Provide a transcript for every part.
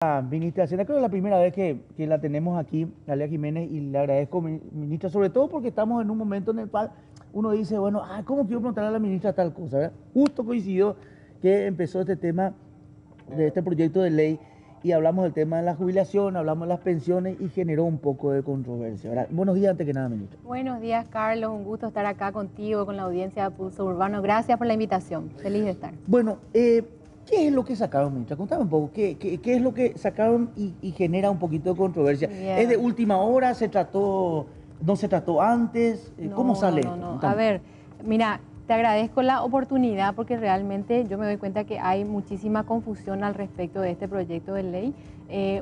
Administración, creo que es la primera vez que la tenemos aquí, Dalia Jiménez, y le agradezco, ministra, sobre todo porque estamos en un momento en el cual uno dice, bueno, ¿cómo quiero preguntarle a la ministra tal cosa? ¿Verdad? Justo coincidió que empezó este tema de este proyecto de ley y hablamos del tema de la jubilación, hablamos de las pensiones y generó un poco de controversia, ¿verdad? Buenos días antes que nada, ministra. Buenos días, Carlos. Un gusto estar acá contigo, con la audiencia de Pulso Urbano. Gracias por la invitación. Feliz de estar. Bueno, ¿qué es lo que sacaron, ministra? Contame un poco, ¿qué es lo que sacaron y genera un poquito de controversia? Bien. ¿Es de última hora? ¿Se trató, no se trató antes? ¿Cómo sale esto? No. Contame. A ver, mira, te agradezco la oportunidad porque realmente yo me doy cuenta que hay muchísima confusión al respecto de este proyecto de ley.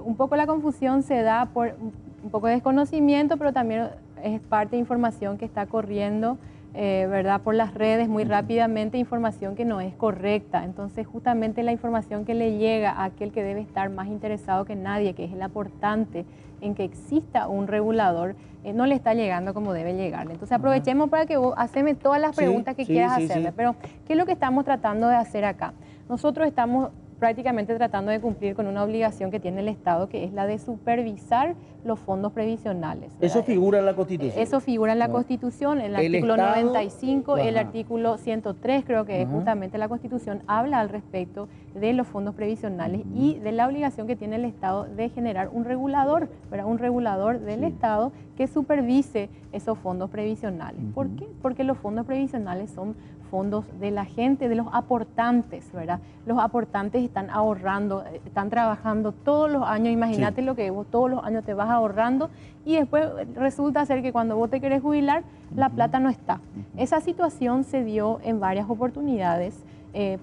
Un poco la confusión se da por un poco de desconocimiento, pero también es parte de información que está corriendo, ¿verdad? Por las redes muy rápidamente, información que no es correcta. Entonces, justamente la información que le llega a aquel que debe estar más interesado que nadie, que es el aportante en que exista un regulador, no le está llegando como debe llegarle. Entonces, aprovechemos para que vos haceme todas las preguntas que quieras hacerme. Pero, ¿qué es lo que estamos tratando de hacer acá? Nosotros estamos prácticamente tratando de cumplir con una obligación que tiene el Estado, que es la de supervisar los fondos previsionales, ¿verdad? Eso figura en la Constitución. Eso figura en la Constitución, en el artículo Estado, 95, el artículo 103, creo que justamente la Constitución habla al respecto de los fondos previsionales y de la obligación que tiene el Estado de generar un regulador, ¿verdad? Un regulador del Estado que supervise esos fondos previsionales. ¿Por qué? Porque los fondos previsionales son fondos de la gente, de los aportantes, ¿verdad? Los aportantes están ahorrando, están trabajando todos los años. Imagínate lo que vos todos los años te vas ahorrando y después resulta ser que cuando vos te querés jubilar, la plata no está. Esa situación se dio en varias oportunidades.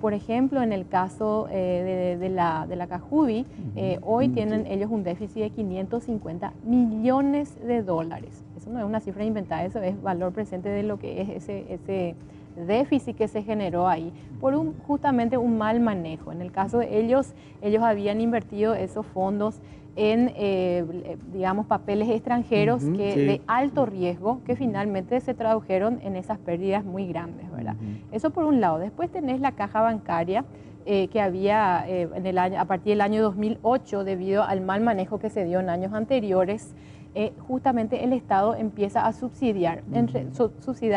Por ejemplo, en el caso de la Cajubi, hoy tienen ellos un déficit de 550 millones de dólares. Eso no es una cifra inventada, eso es valor presente de lo que es ese déficit que se generó ahí por justamente un mal manejo. En el caso de ellos habían invertido esos fondos en, digamos, papeles extranjeros de alto riesgo que finalmente se tradujeron en esas pérdidas muy grandes, ¿verdad? Eso por un lado. Después tenés la caja bancaria que había a partir del año 2008, debido al mal manejo que se dio en años anteriores. Justamente el Estado empieza a subsidiar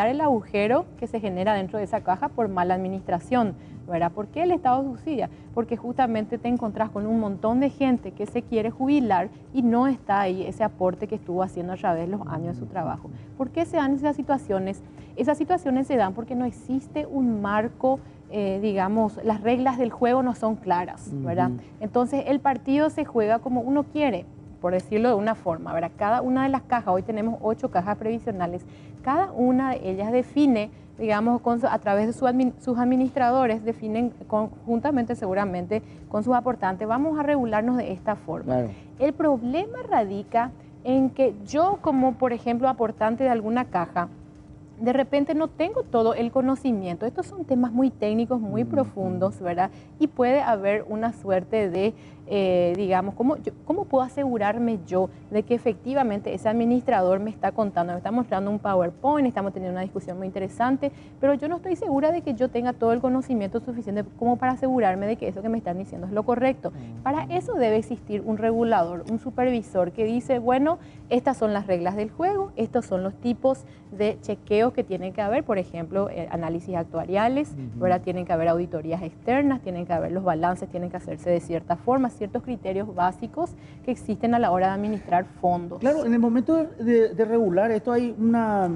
el agujero que se genera dentro de esa caja por mala administración, ¿verdad? ¿Por qué el Estado subsidia? Porque justamente te encontrás con un montón de gente que se quiere jubilar y no está ahí ese aporte que estuvo haciendo a través de los años de su trabajo. ¿Por qué se dan esas situaciones? Esas situaciones se dan porque no existe un marco, digamos, las reglas del juego no son claras, ¿verdad? Entonces el partido se juega como uno quiere, por decirlo de una forma, ¿verdad? Cada una de las cajas, hoy tenemos 8 cajas previsionales, cada una de ellas define, digamos, a través de sus administradores, definen conjuntamente seguramente con sus aportantes, vamos a regularnos de esta forma. Claro. El problema radica en que yo, como por ejemplo aportante de alguna caja, de repente no tengo todo el conocimiento. Estos son temas muy técnicos, muy profundos, ¿verdad? Y puede haber una suerte de, digamos, ¿cómo puedo asegurarme yo de que efectivamente ese administrador me está contando, me está mostrando un PowerPoint, estamos teniendo una discusión muy interesante, pero yo no estoy segura de que yo tenga todo el conocimiento suficiente como para asegurarme de que eso que me están diciendo es lo correcto? Para eso debe existir un regulador, un supervisor que dice, bueno, estas son las reglas del juego, estos son los tipos de chequeos que tienen que haber, por ejemplo, análisis actuariales, ¿verdad? Tienen que haber auditorías externas, tienen que haber los balances, tienen que hacerse de cierta forma, ciertos criterios básicos que existen a la hora de administrar fondos. Claro, en el momento de regular esto hay una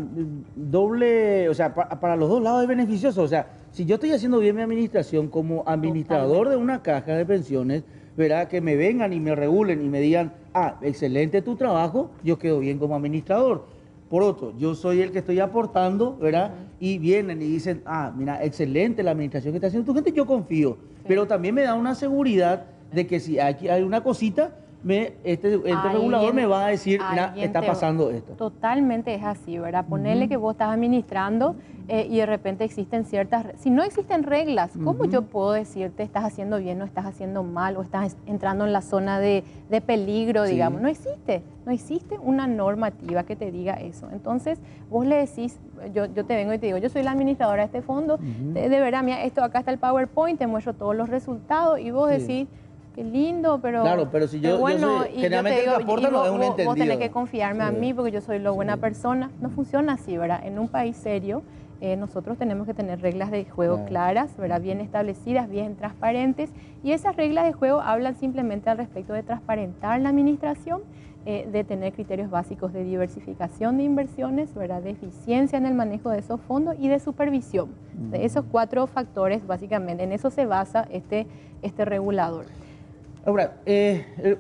doble, o sea, para los dos lados es beneficioso. O sea, si yo estoy haciendo bien mi administración como administrador de una caja de pensiones, verá que me vengan y me regulen y me digan, excelente tu trabajo, yo quedo bien como administrador. Por otro, yo soy el que estoy aportando, ¿verdad? Y vienen y dicen, mira, excelente la administración que está haciendo tu gente, yo confío. Pero también me da una seguridad de que si hay una cosita, este regulador me va a decir, mira, está pasando esto. Totalmente es así, ¿verdad? Ponerle que vos estás administrando y de repente existen si no existen reglas, ¿cómo yo puedo decirte estás haciendo bien, no estás haciendo mal o estás entrando en la zona de peligro, digamos? No existe una normativa que te diga eso. Entonces, vos le decís, yo te vengo y te digo, yo soy la administradora de este fondo, de verdad, mira, acá está el PowerPoint, te muestro todos los resultados y vos decís, qué lindo, pero... Claro, pero si yo bueno, soy, generalmente el que aporta no es un entendido. Vos tenés que confiarme a Sí. mí porque yo soy la buena Sí. persona. No funciona así, ¿verdad? En un país serio, nosotros tenemos que tener reglas de juego Claro. claras, ¿verdad? Bien establecidas, bien transparentes. Y esas reglas de juego hablan simplemente al respecto de transparentar la administración, de tener criterios básicos de diversificación de inversiones, ¿verdad? De eficiencia en el manejo de esos fondos y de supervisión. De esos 4 factores, básicamente, en eso se basa este regulador. Ahora,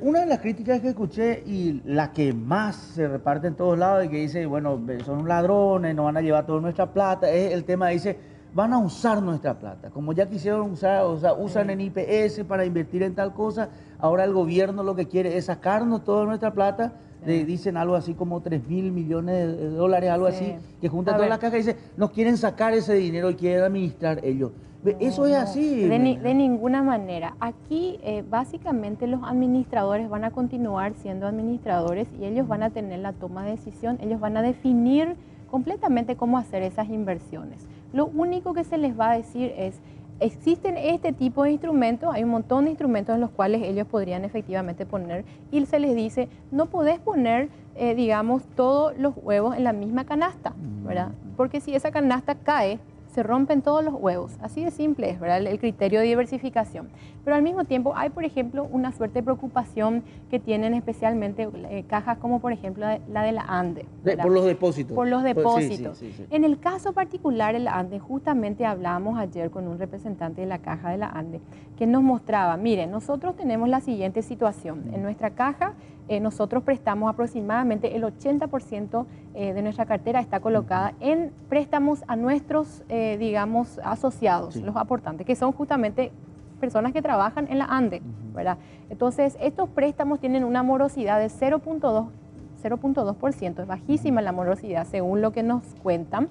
una de las críticas que escuché y la que más se reparte en todos lados y que dice, bueno, son ladrones, nos van a llevar toda nuestra plata, es el tema, dice, van a usar nuestra plata. Como ya quisieron usar, o sea, usan en IPS para invertir en tal cosa, ahora el gobierno lo que quiere es sacarnos toda nuestra plata. Dicen algo así como 3.000 millones de dólares, algo así, que juntan todas las cajas y dicen, nos quieren sacar ese dinero y quieren administrar ellos. Eso es así. De ninguna manera. Aquí básicamente los administradores van a continuar siendo administradores y ellos van a tener la toma de decisión, ellos van a definir completamente cómo hacer esas inversiones. Lo único que se les va a decir es, existen este tipo de instrumentos, hay un montón de instrumentos en los cuales ellos podrían efectivamente poner y se les dice, no podés poner, digamos, todos los huevos en la misma canasta, ¿verdad? Porque si esa canasta cae, se rompen todos los huevos. Así de simple es, ¿verdad? El criterio de diversificación. Pero al mismo tiempo hay, por ejemplo, una suerte de preocupación que tienen especialmente cajas como, por ejemplo, la de la ANDE. Por los depósitos. Por los depósitos. Sí. En el caso particular de la ANDE, justamente hablamos ayer con un representante de la caja de la ANDE que nos mostraba, miren, nosotros tenemos la siguiente situación. En nuestra caja nosotros prestamos aproximadamente el 80% de nuestra cartera está colocada en préstamos a nuestros, digamos, asociados, los aportantes, que son justamente personas que trabajan en la ANDE, ¿verdad? Entonces, estos préstamos tienen una morosidad de 0.2%, es bajísima la morosidad según lo que nos cuentan,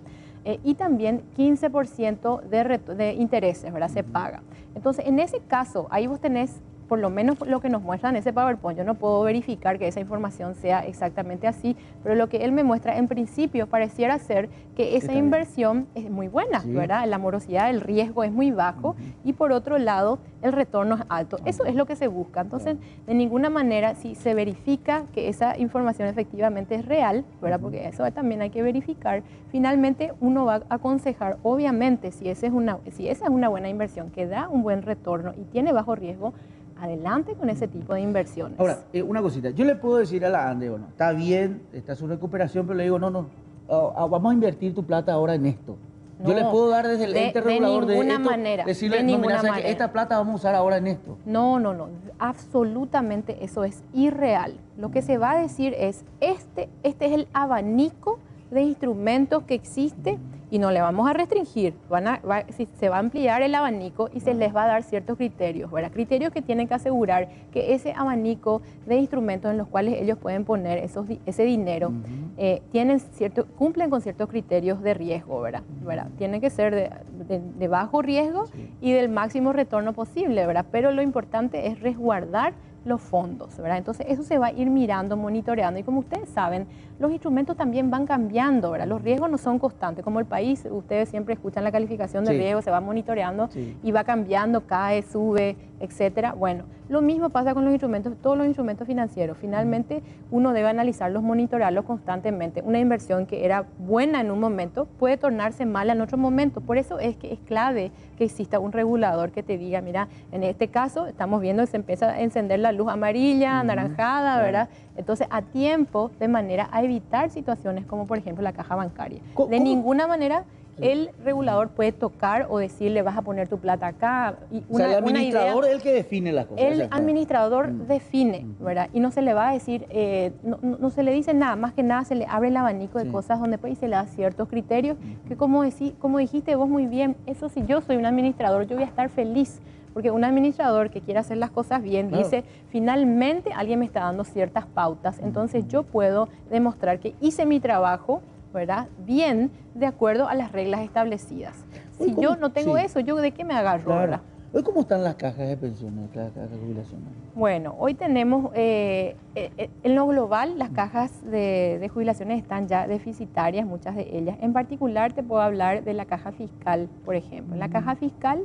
y también 15% de intereses, ¿verdad? Se paga. Entonces, en ese caso, ahí vos tenés por lo menos lo que nos muestra en ese PowerPoint. Yo no puedo verificar que esa información sea exactamente así, pero lo que él me muestra en principio pareciera ser que esa inversión es muy buena, ¿verdad? La morosidad, el riesgo es muy bajo y por otro lado el retorno es alto. Eso es lo que se busca. Entonces, de ninguna manera, si se verifica que esa información efectivamente es real, ¿verdad? Porque eso también hay que verificar, finalmente uno va a aconsejar, obviamente, si esa es una buena inversión que da un buen retorno y tiene bajo riesgo, adelante con ese tipo de inversiones. Ahora, una cosita, yo le puedo decir a la ANDE, bueno, está bien, está su recuperación, pero le digo, no, vamos a invertir tu plata ahora en esto. No, yo le puedo dar desde el ente regulador de ninguna esto, manera, decirle, de ninguna manera. Esta plata vamos a usar ahora en esto. No, absolutamente eso es irreal. Lo que se va a decir es, este es el abanico de instrumentos que existe y no le vamos a restringir, se va a ampliar el abanico y se les va a dar ciertos criterios, ¿verdad? Criterios que tienen que asegurar que ese abanico de instrumentos en los cuales ellos pueden poner ese dinero cumplen con ciertos criterios de riesgo, ¿verdad? Tienen que ser de bajo riesgo y del máximo retorno posible, ¿verdad? Pero lo importante es resguardar los fondos, ¿verdad? Entonces eso se va a ir mirando, monitoreando y como ustedes saben, los instrumentos también van cambiando, ¿verdad? Los riesgos no son constantes, como el país, ustedes siempre escuchan la calificación de riesgo, se va monitoreando y va cambiando, cae, sube, etcétera. Bueno, lo mismo pasa con los instrumentos, todos los instrumentos financieros. Finalmente, uno debe analizarlos, monitorearlos constantemente. Una inversión que era buena en un momento puede tornarse mala en otro momento. Por eso es que es clave que exista un regulador que te diga, mira, en este caso estamos viendo que se empieza a encender la luz amarilla, anaranjada, ¿verdad? Entonces, a tiempo, de manera a evitar situaciones como, por ejemplo, la caja bancaria. De ninguna manera el regulador puede tocar o decirle vas a poner tu plata acá. O sea, el administrador es el que define las cosas. El administrador define, ¿verdad? Y no se le va a decir, no se le dice nada, más que nada se le abre el abanico de cosas donde pues, y se le da ciertos criterios que como dijiste vos muy bien, eso si yo soy un administrador, yo voy a estar feliz. Porque un administrador que quiere hacer las cosas bien dice, finalmente alguien me está dando ciertas pautas, entonces yo puedo demostrar que hice mi trabajo, ¿verdad? Bien, de acuerdo a las reglas establecidas. Si yo no tengo eso, ¿yo de qué me agarro? ¿Verdad? ¿Hoy cómo están las cajas de pensiones, las cajas de jubilación? Bueno, hoy tenemos, en lo global, las cajas de jubilaciones están ya deficitarias, muchas de ellas. En particular, te puedo hablar de la caja fiscal, por ejemplo. La caja fiscal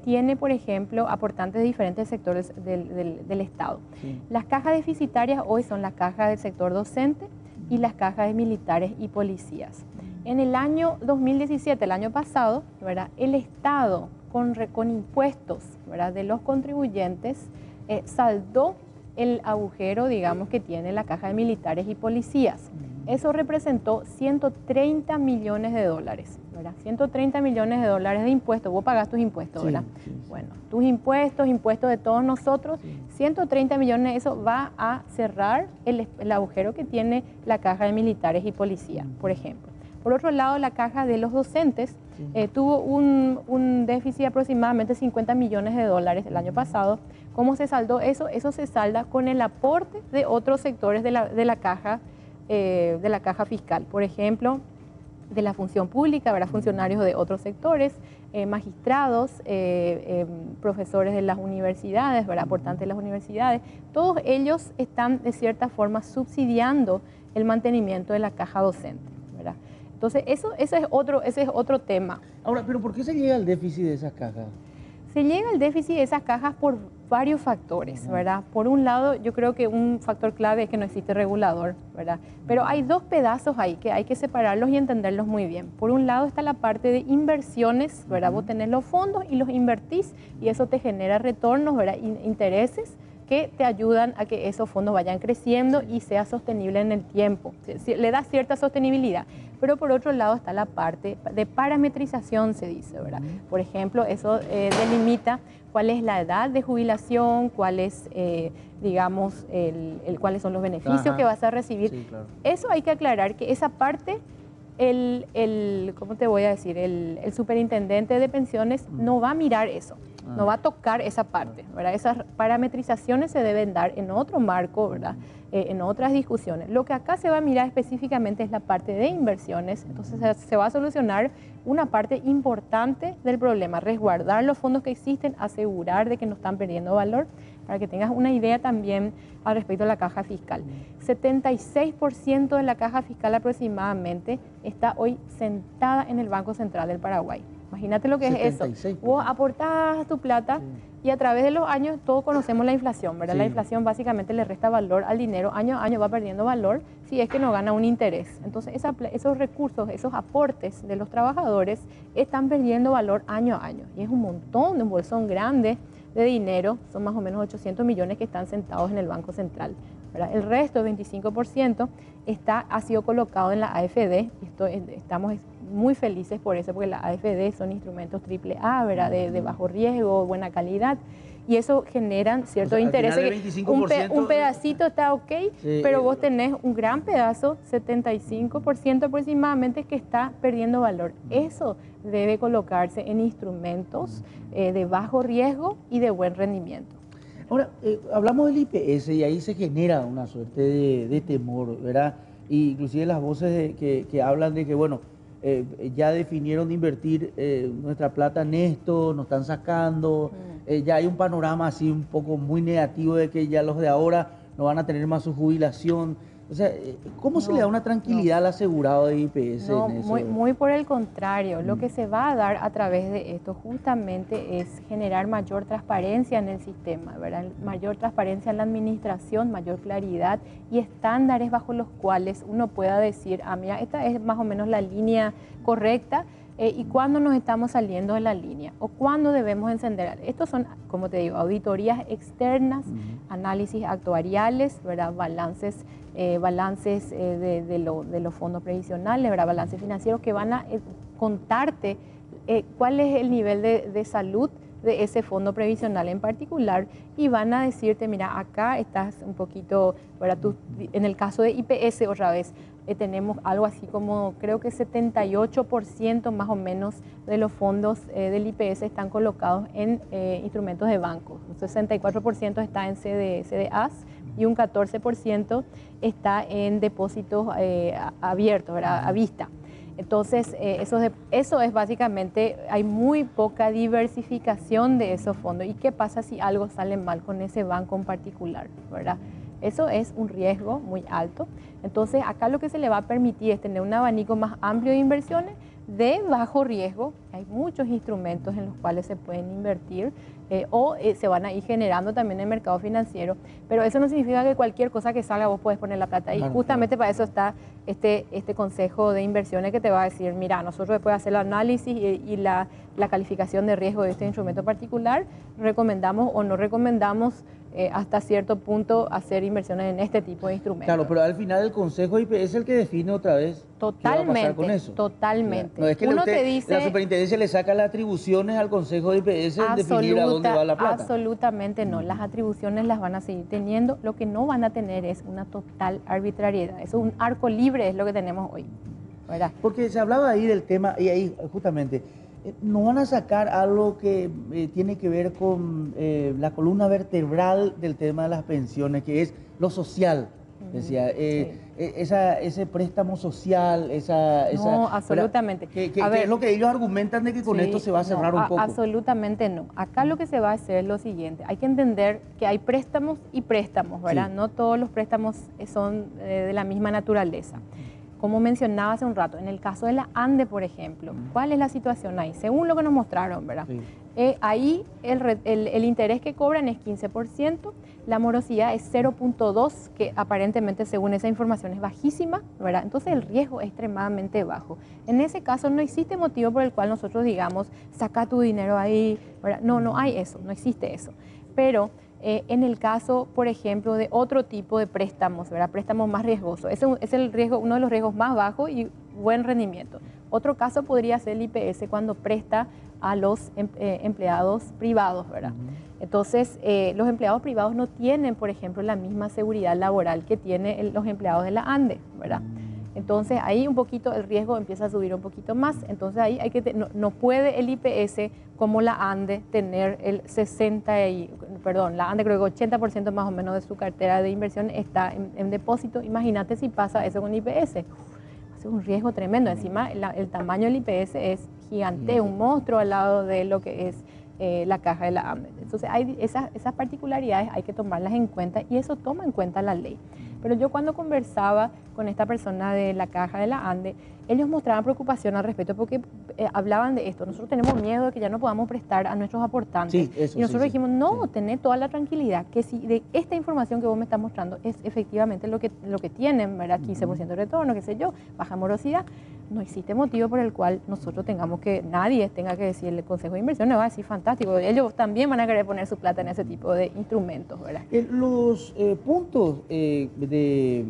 tiene, por ejemplo, aportantes de diferentes sectores del Estado. Sí. Las cajas deficitarias hoy son las cajas del sector docente y las cajas de militares y policías. En el año 2017, el año pasado, ¿verdad?, el Estado con impuestos, ¿verdad?, de los contribuyentes saldó el agujero, digamos, que tiene la caja de militares y policías. Eso representó 130 millones de dólares, ¿verdad? 130 millones de dólares de impuestos. Vos pagás tus impuestos, ¿verdad? Sí, sí. Bueno, tus impuestos, impuestos de todos nosotros, Sí. 130 millones, eso va a cerrar el agujero que tiene la caja de militares y policía, por ejemplo. Por otro lado, la caja de los docentes tuvo un déficit de aproximadamente 50 millones de dólares el año pasado. ¿Cómo se saldó eso? Eso se salda con el aporte de otros sectores de la caja fiscal. Por ejemplo, de la función pública, ¿verdad?, funcionarios de otros sectores, magistrados, profesores de las universidades, ¿verdad?, aportantes de las universidades. Todos ellos están de cierta forma subsidiando el mantenimiento de la caja docente, ¿verdad? Entonces, ese es otro tema. Ahora, ¿pero por qué se llega al déficit de esas cajas? Se llega al déficit de esas cajas por varios factores, ¿verdad? Por un lado, yo creo que un factor clave es que no existe regulador, ¿verdad? Pero hay dos pedazos ahí que hay que separarlos y entenderlos muy bien. Por un lado está la parte de inversiones, ¿verdad? Vos tenés los fondos y los invertís y eso te genera retornos, ¿verdad?, intereses que te ayudan a que esos fondos vayan creciendo y sea sostenible en el tiempo. Le da cierta sostenibilidad. Pero por otro lado está la parte de parametrización, se dice, ¿verdad? Por ejemplo, eso delimita cuál es la edad de jubilación, cuál es, digamos, cuáles son los beneficios que vas a recibir. Sí, claro. Eso hay que aclarar que esa parte, ¿cómo te voy a decir? El superintendente de pensiones no va a mirar eso. No va a tocar esa parte, ¿verdad? Esas parametrizaciones se deben dar en otro marco, ¿verdad?, en otras discusiones. Lo que acá se va a mirar específicamente es la parte de inversiones, entonces se va a solucionar una parte importante del problema, resguardar los fondos que existen, asegurar de que no están perdiendo valor, para que tengas una idea también al respecto de la caja fiscal. 76% de la caja fiscal aproximadamente está hoy sentada en el Banco Central del Paraguay. Imagínate lo que 76%. Es eso. Vos aportás tu plata y a través de los años todos conocemos la inflación, ¿verdad? Sí. La inflación básicamente le resta valor al dinero, año a año va perdiendo valor si es que no gana un interés. Entonces esos recursos, esos aportes de los trabajadores están perdiendo valor año a año y es un montón, un bolsón grande de dinero, son más o menos 800 millones que están sentados en el Banco Central, ¿verdad? El resto, el 25%, ha sido colocado en la AFD. Estamos muy felices por eso, porque la AFD son instrumentos AAA, ¿verdad?, de bajo riesgo, buena calidad, y eso generan ciertos intereses. Un pedacito está ok, sí, pero vos tenés un gran pedazo, 75% aproximadamente, que está perdiendo valor. Eso debe colocarse en instrumentos de bajo riesgo y de buen rendimiento. Ahora, hablamos del IPS y ahí se genera una suerte de temor, ¿verdad? Y inclusive las voces que hablan de que, bueno, ya definieron de invertir nuestra plata en esto, nos están sacando, ya hay un panorama así un poco muy negativo de que ya los de ahora no van a tener más su jubilación. O sea, ¿cómo se le da una tranquilidad al asegurado de IPS No, en eso? muy por el contrario. Lo que se va a dar a través de esto justamente es generar mayor transparencia en el sistema, ¿verdad? Mayor transparencia en la administración, mayor claridad y estándares bajo los cuales uno pueda decir, mira, esta es más o menos la línea correcta, y cuándo nos estamos saliendo de la línea o cuándo debemos encender. Estos son, como te digo, auditorías externas, análisis actuariales, ¿verdad?, balances de los fondos previsionales, ¿verdad?, balances financieros que van a contarte cuál es el nivel de salud de ese fondo previsional en particular y van a decirte, mira, acá estás un poquito, ¿verdad? En el caso de IPS, otra vez, tenemos algo así como, creo que 78% más o menos de los fondos del IPS están colocados en instrumentos de banco. Un 64% está en CDAs y un 14% está en depósitos abiertos, ¿verdad?, a vista. Entonces, eso es básicamente, hay muy poca diversificación de esos fondos. ¿Y qué pasa si algo sale mal con ese banco en particular, ¿verdad? Eso es un riesgo muy alto. Entonces, acá lo que se le va a permitir es tener un abanico más amplio de inversiones, de bajo riesgo. Hay muchos instrumentos en los cuales se pueden invertir o se van a ir generando también en el mercado financiero, pero eso no significa que cualquier cosa que salga vos podés poner la plata ahí. Justamente para eso está este consejo de inversiones que te va a decir, mira, nosotros después de hacer el análisis y la calificación de riesgo de este instrumento particular, recomendamos o no recomendamos hasta cierto punto hacer inversiones en este tipo de instrumentos. Claro, pero al final el Consejo IPS es el que define otra vez qué va a pasar con eso. Totalmente. No es que te dice, la superintendencia le saca las atribuciones al Consejo de IPS en definir a dónde va la plata. Absolutamente no. Las atribuciones las van a seguir teniendo. Lo que no van a tener es una total arbitrariedad. Es un arco libre, es lo que tenemos hoy, ¿verdad? Porque se hablaba ahí del tema, y ahí justamente, no van a sacar algo que tiene que ver con la columna vertebral del tema de las pensiones, que es lo social. Decía, ese préstamo social, no, absolutamente. Que es lo que ellos argumentan de que con esto se va a cerrar un poco. Absolutamente no. Acá lo que se va a hacer es lo siguiente. Hay que entender que hay préstamos y préstamos, ¿verdad? Sí. No todos los préstamos son de la misma naturaleza. Como mencionaba hace un rato, en el caso de la ANDE, por ejemplo, ¿cuál es la situación ahí? Según lo que nos mostraron, ¿verdad? Sí. Ahí el interés que cobran es 15%, la morosidad es 0.2, que aparentemente según esa información es bajísima, ¿verdad? Entonces el riesgo es extremadamente bajo. En ese caso no existe motivo por el cual nosotros digamos, saca tu dinero ahí, ¿verdad? No hay eso, no existe eso. Pero en el caso, por ejemplo, de otro tipo de préstamos, ¿verdad? Préstamos más riesgosos, ese es el riesgo, uno de los riesgos más bajos y buen rendimiento. Otro caso podría ser el IPS cuando presta a los empleados privados, ¿verdad? Entonces, los empleados privados no tienen, por ejemplo, la misma seguridad laboral que tienen los empleados de la ANDE, ¿verdad? Entonces, ahí un poquito el riesgo empieza a subir un poquito más. Entonces, ahí hay que no puede el IPS como la ANDE tener el la ANDE creo que 80% más o menos de su cartera de inversión está en depósito. Imagínate si pasa eso con IPS. Es un riesgo tremendo. Encima, el tamaño del IPS es gigante, un monstruo al lado de lo que es la caja de la ANDE. Entonces, hay esas particularidades hay que tomarlas en cuenta y eso toma en cuenta la ley. Pero yo cuando conversaba con esta persona de la caja de la ANDE, ellos mostraban preocupación al respecto porque hablaban de esto. Nosotros tenemos miedo de que ya no podamos prestar a nuestros aportantes. Sí, eso, y nosotros dijimos, tened toda la tranquilidad, que si de esta información que vos me estás mostrando es efectivamente lo que tienen, ¿verdad? 15% de retorno, qué sé yo, baja morosidad, no existe motivo por el cual nosotros nadie tenga que decirle el Consejo de Inversión, no va a decir fantástico, ellos también van a querer poner su plata en ese tipo de instrumentos, ¿verdad? Los puntos,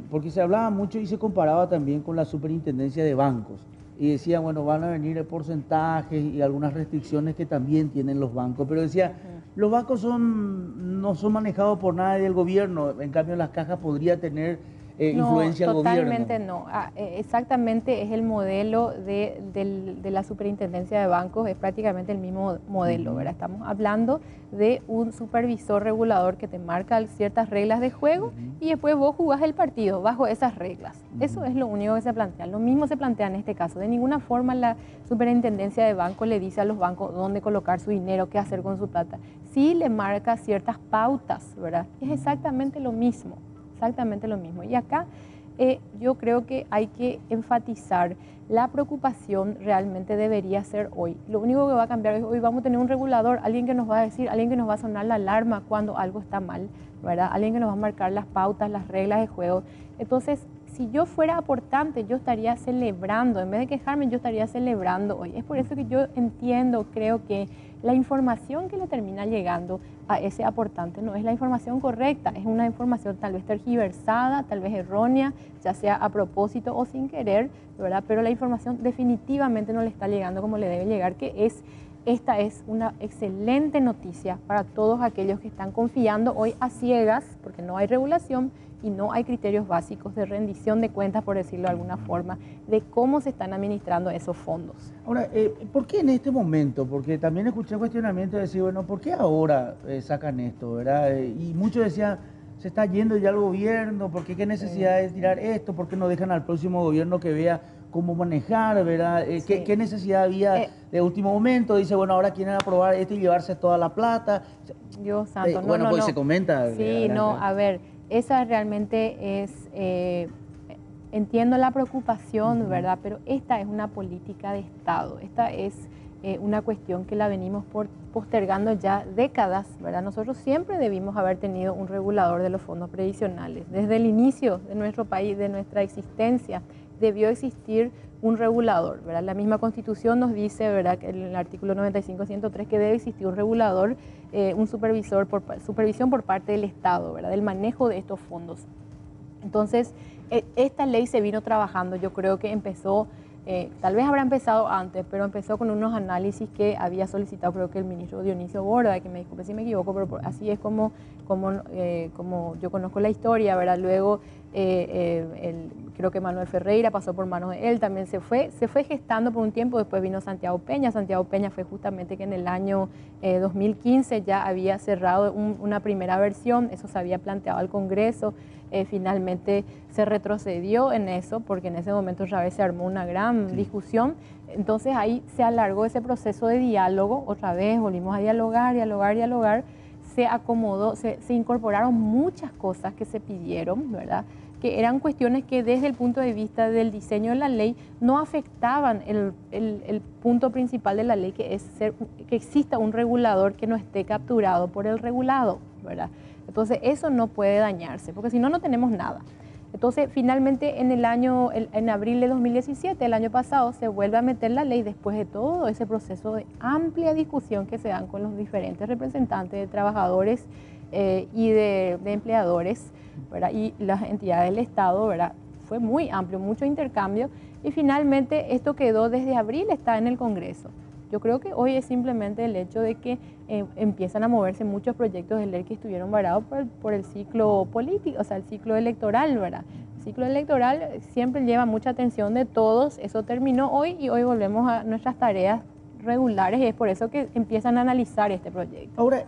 porque se hablaba mucho y se comparaba también con la superintendencia de bancos, y decían, bueno, van a venir porcentajes y algunas restricciones que también tienen los bancos, pero decía, los bancos no son manejados por nadie del gobierno, en cambio las cajas podría tener influencia al gobierno. Totalmente no. Exactamente es el modelo de la superintendencia de bancos, es prácticamente el mismo modelo, ¿verdad? Estamos hablando de un supervisor regulador que te marca ciertas reglas de juego y después vos jugás el partido bajo esas reglas. Eso es lo único que se plantea. Lo mismo se plantea en este caso. De ninguna forma la superintendencia de bancos le dice a los bancos dónde colocar su dinero, qué hacer con su plata. Sí le marca ciertas pautas, ¿verdad? Es exactamente lo mismo. Exactamente lo mismo. Y acá yo creo que hay que enfatizar la preocupación realmente debería ser hoy. Lo único que va a cambiar es hoy vamos a tener un regulador, alguien que nos va a decir, alguien que nos va a sonar la alarma cuando algo está mal, ¿verdad? Alguien que nos va a marcar las pautas, las reglas de juego. Entonces, si yo fuera aportante, yo estaría celebrando, en vez de quejarme, yo estaría celebrando hoy. Es por eso que yo creo que la información que le termina llegando a ese aportante no es la información correcta, es una información tal vez tergiversada, tal vez errónea, ya sea a propósito o sin querer, ¿verdad? Pero la información definitivamente no le está llegando como le debe llegar, esta es una excelente noticia para todos aquellos que están confiando hoy a ciegas, porque no hay regulación y no hay criterios básicos de rendición de cuentas, por decirlo de alguna forma, de cómo se están administrando esos fondos. Ahora, ¿por qué en este momento? Porque también escuché cuestionamiento de decir, bueno, ¿por qué ahora sacan esto, verdad? Y muchos decían, se está yendo ya el gobierno, ¿por qué necesidad de tirar esto? ¿Por qué no dejan al próximo gobierno que vea cómo manejar, verdad? ¿Qué necesidad había de último momento? Dice, bueno, ahora quieren aprobar esto y llevarse toda la plata. Dios santo, bueno, pues se comenta. Sí, a ver, esa realmente es entiendo la preocupación, ¿verdad? Pero esta es una política de Estado, esta es una cuestión que la venimos postergando ya décadas, ¿verdad? Nosotros siempre debimos haber tenido un regulador de los fondos previsionales. Desde el inicio de nuestro país, de nuestra existencia, debió existir un regulador, ¿verdad? La misma Constitución nos dice, ¿verdad?, que en el artículo 95-103 que debe existir un regulador, un supervisión por parte del Estado, ¿verdad?, del manejo de estos fondos. Entonces, esta ley se vino trabajando, yo creo que empezó, tal vez habrá empezado antes, pero empezó con unos análisis que había solicitado, creo que el ministro Dionisio Borda, que me disculpe si me equivoco, pero así es como yo conozco la historia, ¿verdad? Luego, creo que Manuel Ferreira pasó por manos de él, también se fue gestando por un tiempo, después vino Santiago Peña fue justamente que en el año 2015 ya había cerrado una primera versión, eso se había planteado al Congreso, finalmente se retrocedió en eso, porque en ese momento otra vez se armó una gran discusión, entonces ahí se alargó ese proceso de diálogo, otra vez volvimos a dialogar, se acomodó, se incorporaron muchas cosas que se pidieron, ¿verdad?, que eran cuestiones que desde el punto de vista del diseño de la ley no afectaban el punto principal de la ley, que es que exista un regulador que no esté capturado por el regulado, ¿verdad? Entonces eso no puede dañarse, porque si no, no tenemos nada. Entonces finalmente en abril de 2017, el año pasado, se vuelve a meter la ley después de todo ese proceso de amplia discusión que se dan con los diferentes representantes de trabajadores y de empleadores, ¿verdad?, y las entidades del Estado, ¿verdad? Fue muy amplio, mucho intercambio, y finalmente esto quedó desde abril, está en el Congreso. Yo creo que hoy es simplemente el hecho de que empiezan a moverse muchos proyectos de ley que estuvieron varados por el ciclo político, o sea, el ciclo electoral, ¿verdad? El ciclo electoral siempre lleva mucha atención de todos, eso terminó hoy y hoy volvemos a nuestras tareas regulares y es por eso que empiezan a analizar este proyecto. Ahora,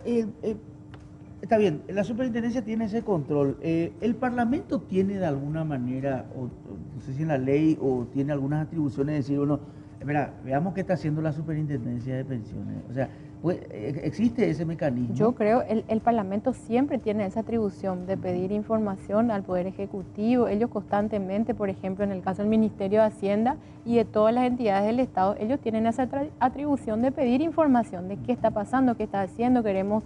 está bien, la superintendencia tiene ese control. ¿El Parlamento tiene de alguna manera, no sé si en la ley, o tiene algunas atribuciones de decir, bueno, espera, veamos qué está haciendo la superintendencia de pensiones? O sea, ¿existe ese mecanismo? Yo creo el Parlamento siempre tiene esa atribución de pedir información al Poder Ejecutivo. Ellos constantemente, por ejemplo, en el caso del Ministerio de Hacienda y de todas las entidades del Estado, ellos tienen esa atribución de pedir información de qué está pasando, qué está haciendo, queremos...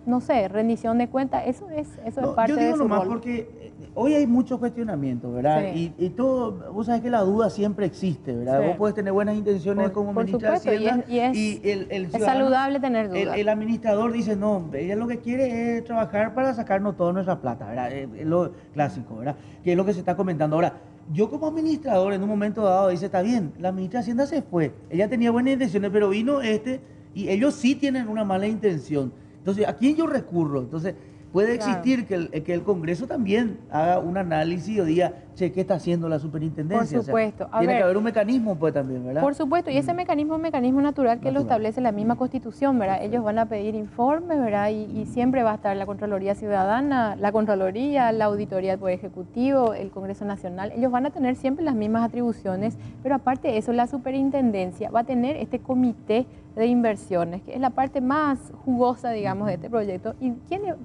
no sé, rendición de cuentas, eso es parte de su rol. Yo digo nomás porque hoy hay mucho cuestionamiento, ¿verdad? Sí. Y todo, vos sabés que la duda siempre existe, ¿verdad? Sí. Vos podés tener buenas intenciones como ministra de Hacienda y es saludable tener dudas. El administrador dice, no, ella lo que quiere es trabajar para sacarnos toda nuestra plata, ¿verdad? Es lo clásico, ¿verdad? Que es lo que se está comentando ahora. Yo como administrador en un momento dado dice, está bien, la ministra de Hacienda se fue, ella tenía buenas intenciones, pero vino y ellos sí tienen una mala intención. Entonces, ¿a quién yo recurro? Entonces, puede existir que el Congreso también haga un análisis o diga, che, ¿qué está haciendo la superintendencia? Por supuesto. O sea, tiene que haber un mecanismo, pues, también, ¿verdad? Por supuesto, y ese mecanismo es un mecanismo natural que lo establece la misma Constitución, ¿verdad? Ellos van a pedir informes, ¿verdad? Y siempre va a estar la Contraloría Ciudadana, la Contraloría, la Auditoría del Poder Ejecutivo, el Congreso Nacional. Ellos van a tener siempre las mismas atribuciones, pero aparte de eso, la superintendencia va a tener este comité de inversiones, que es la parte más jugosa, digamos, de este proyecto. ¿Y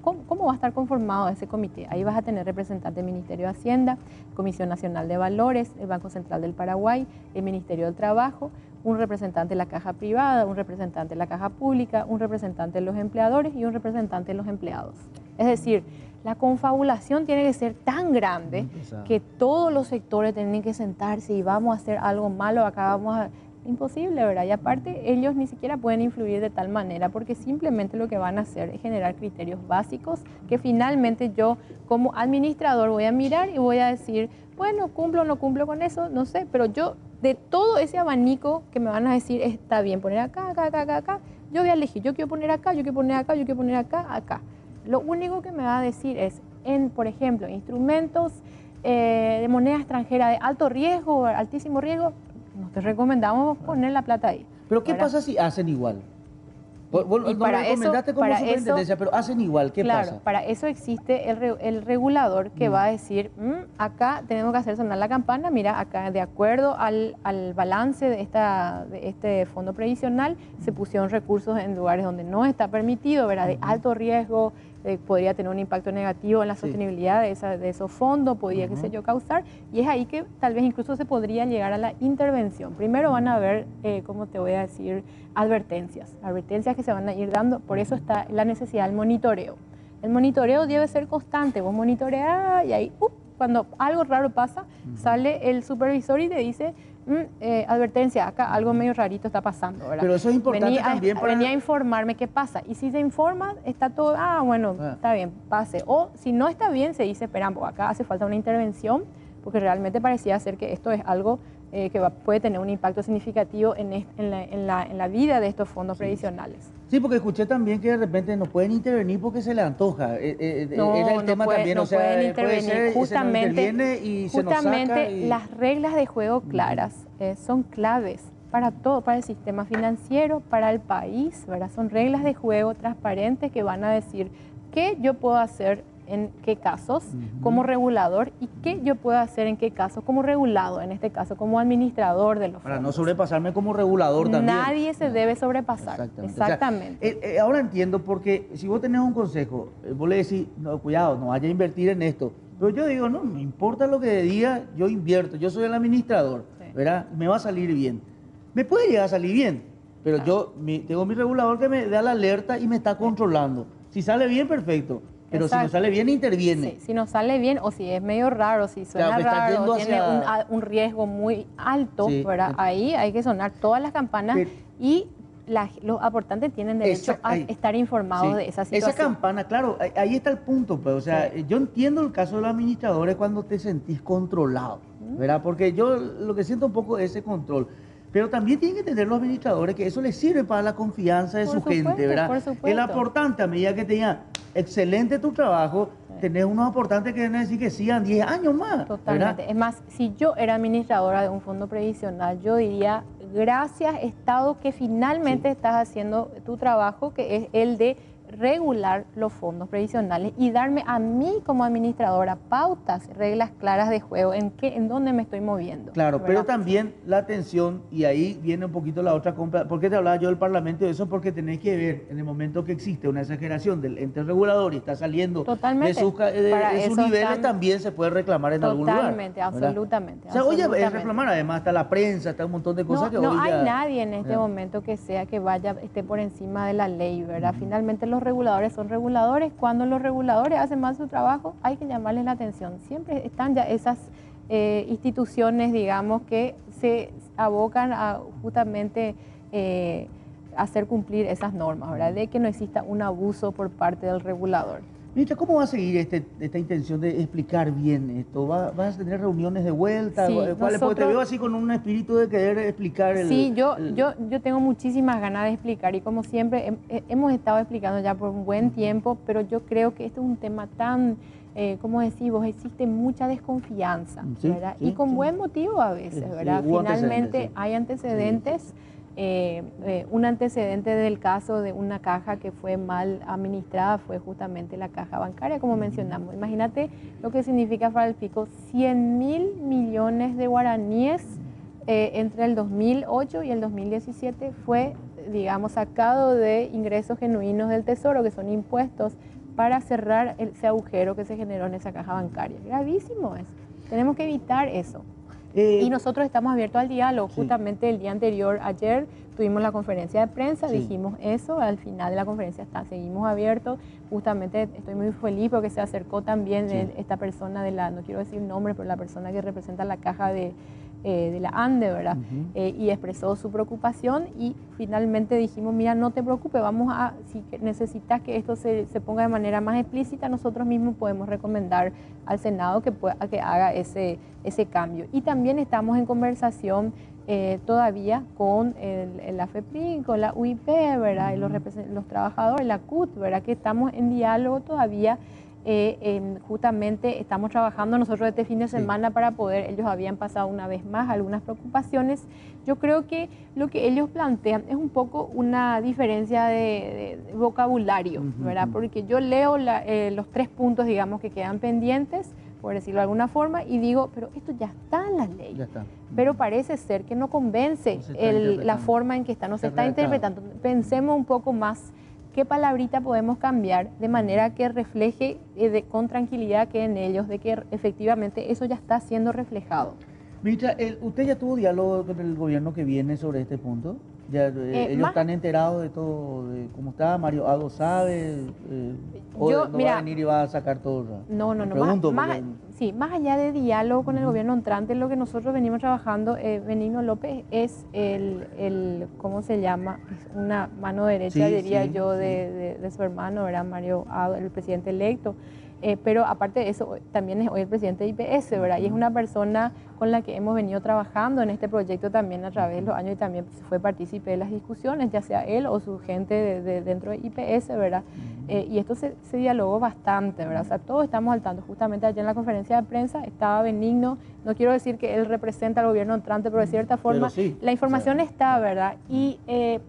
cómo va a estar conformado ese comité? Ahí vas a tener representantes del Ministerio de Hacienda, Comisión Nacional de Valores, el Banco Central del Paraguay, el Ministerio del Trabajo, un representante de la caja privada, un representante de la caja pública, un representante de los empleadores y un representante de los empleados. Es decir, la confabulación tiene que ser tan grande que todos los sectores tienen que sentarse y vamos a hacer algo malo, acá vamos a... Imposible, ¿verdad? Y aparte ellos ni siquiera pueden influir de tal manera porque simplemente lo que van a hacer es generar criterios básicos que finalmente yo como administrador voy a mirar y voy a decir, bueno, cumplo o no cumplo con eso, no sé, pero yo de todo ese abanico que me van a decir, está bien poner acá, yo voy a elegir, yo quiero poner acá, yo quiero poner acá, yo quiero poner acá, acá. Lo único que me va a decir es, por ejemplo, instrumentos de moneda extranjera de alto riesgo, altísimo riesgo, nos te recomendamos poner la plata ahí. Pero ¿qué pasa si hacen igual? Vos no me recomendaste como superintendencia, pero hacen igual, ¿qué pasa? Claro, para eso existe el regulador que va a decir, acá tenemos que hacer sonar la campana, mira, acá de acuerdo al balance de este fondo previsional, se pusieron recursos en lugares donde no está permitido, ¿verdad? De alto riesgo, podría tener un impacto negativo en la sostenibilidad de esos fondos, podría, qué sé yo, causar, y es ahí que tal vez incluso se podría llegar a la intervención. Primero van a haber, ¿cómo te voy a decir?, advertencias que se van a ir dando, por eso está la necesidad del monitoreo. El monitoreo debe ser constante, vos monitoreás y ahí, cuando algo raro pasa, sale el supervisor y te dice, advertencia, acá algo medio rarito está pasando, ¿verdad? Pero eso es importante también para... Venía a informarme qué pasa. Y si se informa, está todo, bueno, está bien, pase. O si no está bien, se dice, espera, acá hace falta una intervención, porque realmente parecía ser que esto es algo que puede tener un impacto significativo en la vida de estos fondos previsionales. Sí, porque escuché también que de repente no pueden intervenir porque se les antoja. Era el tema también, no o sea, pueden intervenir. Justamente las reglas de juego claras son claves para todo, para el sistema financiero, para el país, ¿verdad? Son reglas de juego transparentes que van a decir qué yo puedo hacer en qué casos como regulador y qué yo puedo hacer en qué casos como regulado, en este caso como administrador de los fondos. Para no sobrepasarme como regulador también. Nadie se debe sobrepasar. Exactamente. O sea, ahora entiendo, porque si vos tenés un consejo, vos le decís, no, cuidado, no vaya a invertir en esto. Pero yo digo, no me importa lo que diga, yo invierto, yo soy el administrador, ¿verdad? Me va a salir bien. Me puede llegar a salir bien, pero yo tengo mi regulador que me da la alerta y me está controlando. Si sale bien, perfecto. Pero si no sale bien, interviene. Sí, si no sale bien o si es medio raro, si suena raro, tiene un riesgo muy alto, ¿verdad? Ahí hay que sonar todas las campanas y los aportantes tienen derecho a estar informados de esa situación. Esa campana, claro, ahí está el punto. Pues, o sea, yo entiendo el caso de los administradores cuando te sentís controlado, ¿verdad? Porque yo lo que siento un poco es ese control. Pero también tienen que entender los administradores que eso les sirve para la confianza de su gente, ¿verdad? Por supuesto. El aportante, a medida que te digan, excelente tu trabajo, tenés unos aportantes que deben decir que sigan 10 años más. Totalmente. ¿Verdad? Es más, si yo era administradora de un fondo previsional, yo diría, gracias Estado que finalmente estás haciendo tu trabajo, que es el de regular los fondos previsionales y darme a mí como administradora pautas, reglas claras de juego, en dónde me estoy moviendo. Claro, ¿verdad? pero también la atención, y ahí viene un poquito la otra compra. ¿Por qué te hablaba yo del Parlamento de eso? Porque tenés que ver en el momento que existe una exageración del ente regulador y está saliendo de sus niveles, también se puede reclamar en algún lugar. Totalmente, absolutamente. O sea, oye, es reclamar, además está la prensa, está un montón de cosas no hay nadie en este momento que esté por encima de la ley, ¿verdad? Finalmente los reguladores son reguladores. Cuando los reguladores hacen mal su trabajo, hay que llamarles la atención. Siempre están ya esas instituciones, digamos, que se abocan a justamente hacer cumplir esas normas, ¿verdad? De que no exista un abuso por parte del regulador. Ministra, ¿cómo va a seguir esta intención de explicar bien esto? ¿Vas a tener reuniones de vuelta? Sí, Porque te veo así con un espíritu de querer explicar yo tengo muchísimas ganas de explicar y como siempre hemos estado explicando ya por un buen tiempo, pero yo creo que este es un tema tan, como decís vos, existe mucha desconfianza, ¿verdad? Y con buen motivo a veces, ¿verdad? Finalmente hay antecedentes. Un antecedente del caso de una caja que fue mal administrada fue justamente la caja bancaria, como mencionamos. Imagínate lo que significa para el Pico, 100.000 millones de guaraníes entre el 2008 y el 2017 fue, digamos, sacado de ingresos genuinos del Tesoro, que son impuestos, para cerrar ese agujero que se generó en esa caja bancaria. Gravísimo eso. Tenemos que evitar eso. Y nosotros estamos abiertos al diálogo. Justamente el día anterior, ayer, tuvimos la conferencia de prensa, dijimos eso, al final de la conferencia seguimos abiertos. Justamente estoy muy feliz porque se acercó también esta persona no quiero decir nombre, pero la persona que representa la caja de la ANDE, ¿verdad? Y expresó su preocupación y finalmente dijimos, mira, no te preocupes, si necesitas que esto se ponga de manera más explícita, nosotros mismos podemos recomendar al Senado que haga ese cambio. Y también estamos en conversación todavía con la FEPRIN, con la UIP, ¿verdad? Y los trabajadores, la CUT, ¿verdad? Que estamos en diálogo todavía. Justamente estamos trabajando nosotros este fin de semana para poder, ellos habían pasado una vez más algunas preocupaciones. Yo creo que lo que ellos plantean es un poco una diferencia de vocabulario, ¿verdad? Porque yo leo los 3 puntos, digamos, que quedan pendientes, por decirlo de alguna forma, y digo, pero esto ya está en la ley. Ya está. Pero parece ser que no convence la forma en que no se está interpretando. Pensemos un poco más qué palabrita podemos cambiar de manera que refleje con tranquilidad que en ellos, de que efectivamente eso ya está siendo reflejado. Ministra, ¿usted ya tuvo diálogo con el gobierno que viene sobre este punto? Ya, ¿ellos están enterados de todo, de cómo está? ¿Mario Ago sabe? ¿O no va a venir y va a sacar todo? No. Más allá de diálogo con el gobierno entrante, lo que nosotros venimos trabajando, Benigno López es ¿cómo se llama? Es una mano derecha, diría yo, de su hermano, ¿verdad? Mario Ago, el presidente electo. Pero aparte de eso, también es hoy el presidente de IPS, ¿verdad? Y es una persona con la que hemos venido trabajando en este proyecto también a través de los años y también fue partícipe de las discusiones, ya sea él o su gente dentro de IPS, ¿verdad? Y esto se dialogó bastante, ¿verdad? O sea, todos estamos al tanto. Justamente ayer en la conferencia de prensa estaba Benigno, no quiero decir que él representa al gobierno entrante, pero de cierta forma sí, la información está, ¿verdad? Y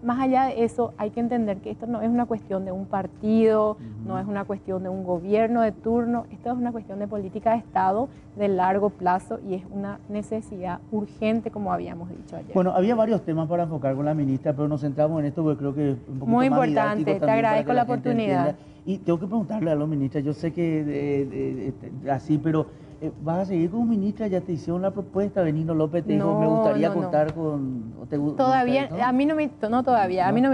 más allá de eso, hay que entender que esto no es una cuestión de un partido, no es una cuestión de un gobierno de turno, esto es una cuestión de política de Estado de largo plazo y es una necesidad urgente, como habíamos dicho ayer. Bueno, había varios temas para enfocar con la ministra, pero nos centramos en esto porque creo que es un poquito muy más importante, te agradezco la oportunidad. Y tengo que preguntarle a la ministra, yo sé que así, pero ¿vas a seguir como ministra? ¿Ya te hicieron la propuesta? Benigno López te dijo, me gustaría contar con... Todavía, a mí no me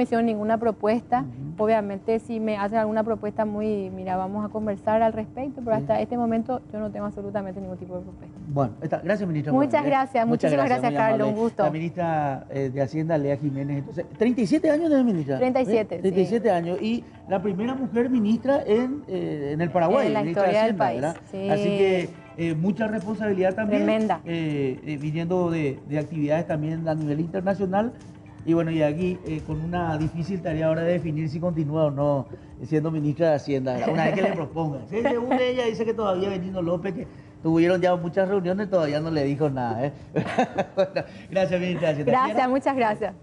hicieron ninguna propuesta. Obviamente si me hacen alguna propuesta mira, vamos a conversar al respecto, pero hasta este momento yo no tengo absolutamente ningún tipo de propuesta. Bueno, gracias ministra. Muchísimas gracias Carlos, un gusto. La ministra de Hacienda, Lea Jiménez, entonces, 37 años de ministra. 37, 37 años y la primera mujer ministra en el Paraguay. En la historia del país. Sí. Así que mucha responsabilidad también. Tremenda. Viniendo de actividades también a nivel internacional. Y bueno, y aquí con una difícil tarea ahora de definir si continúa o no siendo ministra de Hacienda, ¿verdad? Una vez que le propongan. Sí, según ella dice que todavía Benigno López, que tuvieron ya muchas reuniones, todavía no le dijo nada. Bueno, gracias, ministra de Hacienda. Gracias, muchas gracias.